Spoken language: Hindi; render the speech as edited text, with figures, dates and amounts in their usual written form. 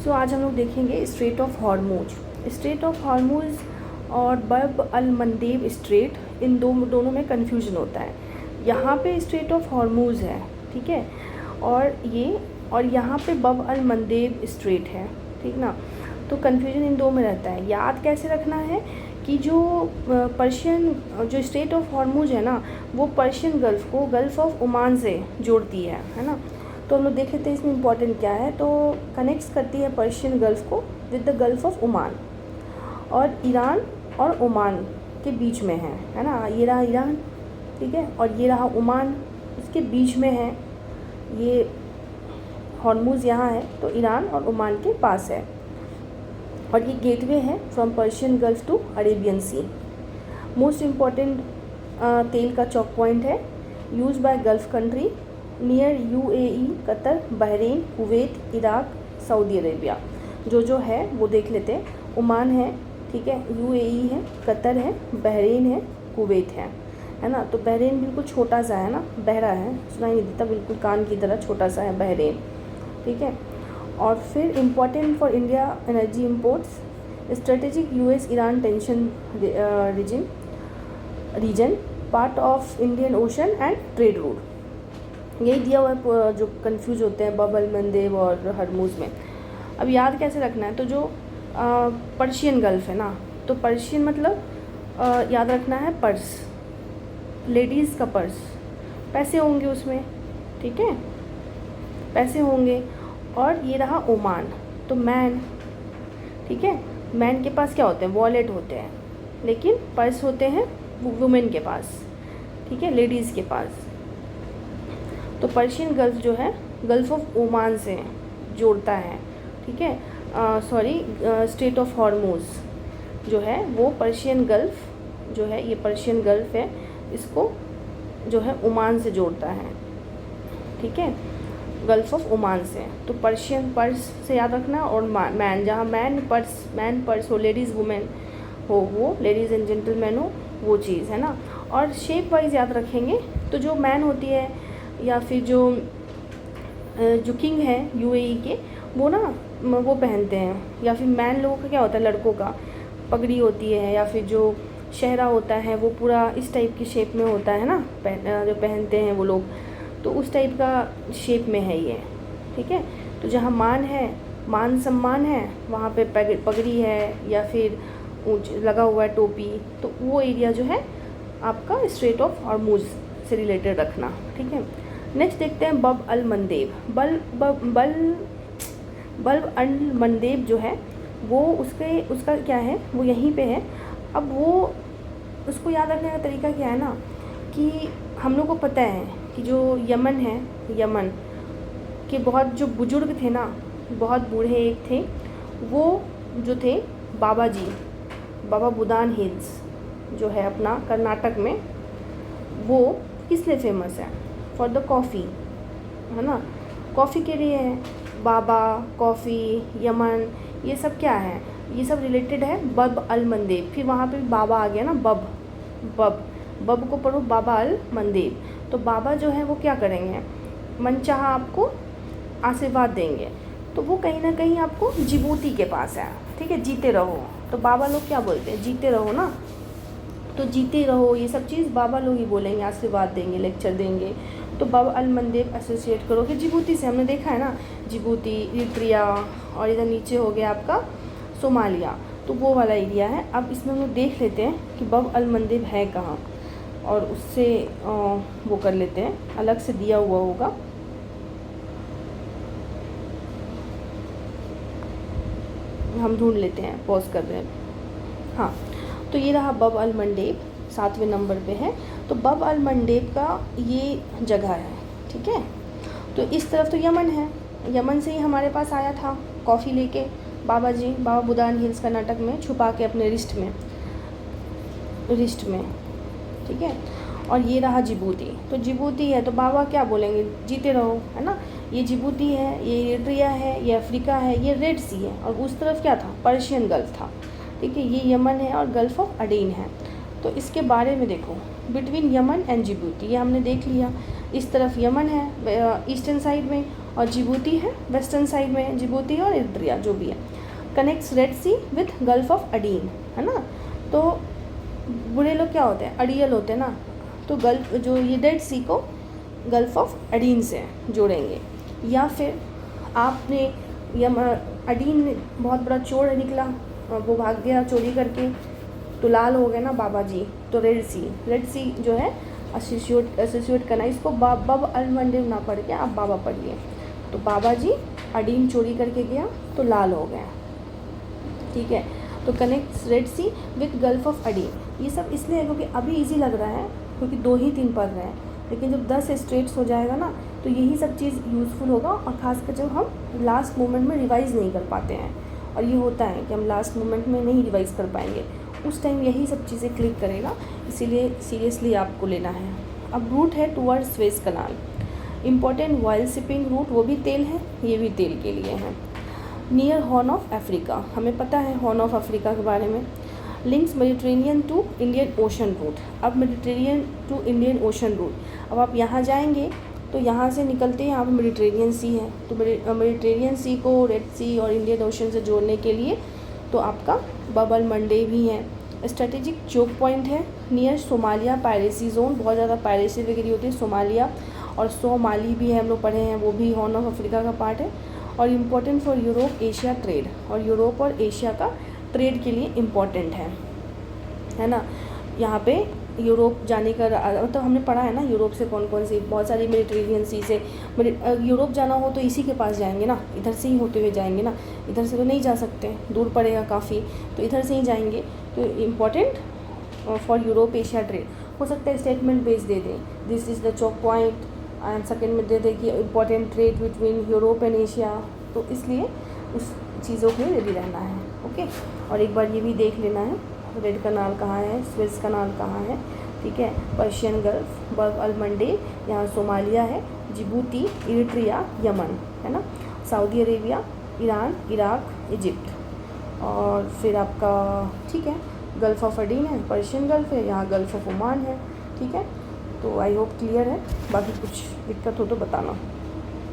सो आज हम लोग देखेंगे straight of Hormuz. Straight of Hormuz और बब अल मंदेब स्ट्रेट, इन दोनों में कन्फ्यूजन होता है। यहाँ पे स्ट्रेट ऑफ हॉर्मूज है, ठीक है, और यहाँ पे बब अल मंदेब स्ट्रेट है, ठीक ना। तो कन्फ्यूजन इन दो में रहता है। याद कैसे रखना है कि जो पर्शियन जो स्ट्रेट ऑफ हॉर्मूज है ना, वो पर्शियन गल्फ़ को गल्फ़ ऑफ ओमान से जोड़ती है ना। तो हम लोग देख लेते हैं इसमें इम्पॉर्टेंट क्या है। तो कनेक्ट्स करती है पर्शियन गल्फ़ को with the gulf of Oman, और ईरान और ओमान के बीच में है ना। ये रहा ईरान, ठीक है, और ये रहा ओमान, इसके बीच में है। ये हॉर्मूज़ यहाँ है तो ईरान और ओमान के पास है, और ये गेटवे है from Persian Gulf to Arabian sea. Most important तेल का चौक पॉइंट है, use by gulf country near UAE, Qatar, Bahrain, Kuwait, Iraq, Saudi Arabia. जो है वो देख लेते हैं। ओमान है, ठीक है, UAE है, कतर है, बहरीन है, कुवैत है ना। तो बहरीन बिल्कुल छोटा सा है ना, बहरा है, सुनाई नहीं देता, बिल्कुल कान की तरह छोटा सा है बहरीन, ठीक है। और फिर important for India energy imports, strategic US Iran tension region, part of Indian ocean and trade route. यही दिया हुआ है जो कंफ्यूज होते हैं बब अल मंदेब और हरमूज़ में। अब याद कैसे रखना है, तो जो पर्शियन गल्फ़ है ना, तो पर्शियन मतलब याद रखना है पर्स, लेडीज़ का पर्स, पैसे होंगे उसमें, ठीक है, पैसे होंगे। और ये रहा ओमान, तो मैन, ठीक है, मैन के पास क्या होते हैं, वॉलेट होते हैं, लेकिन पर्स होते हैं वुमेन के पास, ठीक है, लेडीज़ के पास। तो पर्शियन गल्फ़ जो है गल्फ़ ऑफ ओमान से जोड़ता है, ठीक है। स्ट्रेट ऑफ हॉर्मूज़ जो है वो पर्शियन गल्फ़ जो है, ये पर्शियन गल्फ़ है, इसको जो है ओमान से जोड़ता है, ठीक है, गल्फ़ ऑफ ओमान से। तो पर्शियन पर्स से याद रखना, और मैन, जहाँ मैन पर्स हो, लेडीज़ वुमेन हो, वो लेडीज़ एंड जेंटलमैन हो, वो चीज़ है ना। और शेप वाइज याद रखेंगे, तो जो मैन होती है या फिर जो किंग है UAE के, वो ना वो पहनते हैं, या फिर मैन लोगों का क्या होता है, लड़कों का पगड़ी होती है, या फिर जो शहरा होता है वो पूरा इस टाइप की शेप में होता है ना, जो पहनते हैं वो लोग, तो उस टाइप का शेप में है ये, ठीक है। तो जहाँ मान सम्मान है, वहाँ पे पगड़ी है या फिर लगा हुआ है टोपी, तो वो एरिया जो है आपका स्ट्रेट ऑफ हॉर्मूज़ से रिलेटेड रखना, ठीक है। नेक्स्ट देखते हैं बब अल मंदेब। बल्ब अल मंदेब जो है वो उसका क्या है, वो यहीं पे है। अब वो उसको याद रखने का तरीका क्या है ना, कि हम लोग को पता है कि जो यमन है, यमन के बहुत जो बुजुर्ग थे ना, बहुत बूढ़े एक थे, वो जो थे बाबा बुदान हिल्स जो है अपना कर्नाटक में, वो किस लिए फेमस है, फॉर द कॉफ़ी, है ना, कॉफ़ी के लिए है। बाबा, कॉफ़ी, यमन, ये सब क्या है, ये सब रिलेटेड है बब अल मंदेब। फिर वहाँ पे बाबा आ गया ना, बब को पढ़ो बाबा अल मंदेब। तो बाबा जो है वो क्या करेंगे, मनचाहा आपको आशीर्वाद देंगे। तो वो कहीं ना कहीं आपको जिबूती के पास है, ठीक है, जीते रहो। तो बाबा लोग क्या बोलते हैं, जीते रहो ना, तो जीते रहो, ये सब चीज़ बाबा लोग ही बोलेंगे, आशीर्वाद देंगे, लेक्चर देंगे। तो बब अल मंदेब एसोसिएट करोगे जिबूती से, हमने देखा है ना, जिबूती, इरिट्रिया, और इधर नीचे हो गया आपका सोमालिया, तो वो वाला एरिया है। अब इसमें हम लोग देख लेते हैं कि बब अल मंदेब है कहाँ, और उससे वो कर लेते हैं, अलग से दिया हुआ होगा। हम ढूंढ लेते हैं, पॉज कर रहे हैं। हाँ, तो ये रहा बब अल मंदेब, 7वें नंबर पे है। तो बब अल मंदेब का ये जगह है, ठीक है। तो इस तरफ तो यमन है, यमन से ही हमारे पास आया था कॉफ़ी लेके बाबा बुदान हिल्स कर्नाटक में छुपा के अपने रिस्ट में, ठीक है। और ये रहा जिबूती, तो जिबूती है तो बाबा क्या बोलेंगे, जीते रहो, है ना। ये जिबूती है, ये इरिट्रिया है, ये अफ्रीका है, ये रेड सी है, और उस तरफ क्या था, पर्शियन गल्फ़ था, ठीक है। ये यमन है और गल्फ़ ऑफ अडेन है। तो इसके बारे में देखो, बिटवीन यमन एंड जिबूती, ये हमने देख लिया। इस तरफ यमन है ईस्टर्न साइड में, और जिबूती है वेस्टर्न साइड में, जिबूती और इरिट्रिया जो भी है। Connects Red Sea with Gulf of Aden, है ना। तो बुरे लोग क्या होते हैं, अड़ियल होते हैं ना, तो गल्फ जो ये रेड सी को गल्फ ऑफ अडीन से जोड़ेंगे। या फिर आपने अडीन बहुत बड़ा चोर निकला, वो भाग गया चोरी करके, तो लाल हो गए ना बाबा जी, तो रेड सी जो है एसोसिएट करना, इसको बब अलमंडे ना पढ़ के आप बाबा पढ़िए। तो बाबा जी अडीन चोरी करके गया तो लाल हो गया, ठीक है। तो connect Red Sea with Gulf of Aden, ये सब इसलिए है क्योंकि अभी इजी लग रहा है क्योंकि 2 ही 3 पढ़ रहे हैं, लेकिन जब 10 स्ट्रेट्स हो जाएगा ना तो यही सब चीज़ यूज़फुल होगा। और ख़ासकर जब हम लास्ट मोमेंट में रिवाइज़ नहीं कर पाते हैं, और ये होता है कि हम लास्ट मोमेंट में नहीं रिवाइज़ कर पाएंगे, उस टाइम यही सब चीज़ें क्लिक करेगा, इसीलिए सीरियसली आपको लेना है। अब रूट है टूवर्ड स्वेज कनाल, इम्पॉर्टेंट वाइल शिपिंग रूट, वो भी तेल है, ये भी तेल के लिए है। नियर हॉर्न ऑफ अफ्रीका, हमें पता है हॉर्न ऑफ अफ्रीका के बारे में। Links Mediterranean to Indian Ocean route, अब Mediterranean to Indian Ocean route, अब आप यहाँ जाएंगे तो यहाँ से निकलते हैं, यहाँ पर मेडिटेरेनियन सी है, तो मेडिटेरेनियन सी को रेड सी और इंडियन ओशन से जोड़ने के लिए तो आपका बब अल मंडे भी है। स्ट्रेटेजिक चोक पॉइंट है नियर सोमालिया पायरेसी जोन, बहुत ज़्यादा पायरेसी वगैरह होती है सोमालिया, और सोमाली भी है, हम लोग पढ़े हैं, वो भी हॉर्न ऑफ अफ्रीका का पार्ट है। और important for Europe Asia trade, और यूरोप और एशिया का ट्रेड के लिए इम्पोर्टेंट है ना। यहाँ पे यूरोप जाने का मतलब हमने पढ़ा है ना, यूरोप से कौन कौन सी बहुत सारी मेडिटेरेनियन सी से यूरोप जाना हो तो इसी के पास जाएंगे ना, इधर से ही होते हुए जाएंगे ना, इधर से तो नहीं जा सकते, दूर पड़ेगा काफ़ी, तो इधर से ही जाएंगे। तो important for Europe Asia trade, हो सकता है स्टेटमेंट बेस दे दें, this is the Chowk point, and second में दे दें कि important trade between Europe and Asia, तो इसलिए उस चीज़ों के लिए रेडी रहना है, ओके। और एक बार ये भी देख लेना है रेड कनाल कहाँ है, स्वेज कनाल कहाँ है, ठीक है। पर्शियन गल्फ, बब अल मंडे, यहाँ सोमालिया है, जिबूती, इरिट्रिया, यमन, है ना, Saudi Arabia, Iran, Iraq, Egypt, और फिर आपका ठीक है गल्फ़ ऑफ अडीन है, पर्शियन गल्फ है, यहाँ गल्फ़ ऑफ ओमान है, ठीक है। तो आई होप क्लियर है, बाकी कुछ दिक्कत हो तो बताना।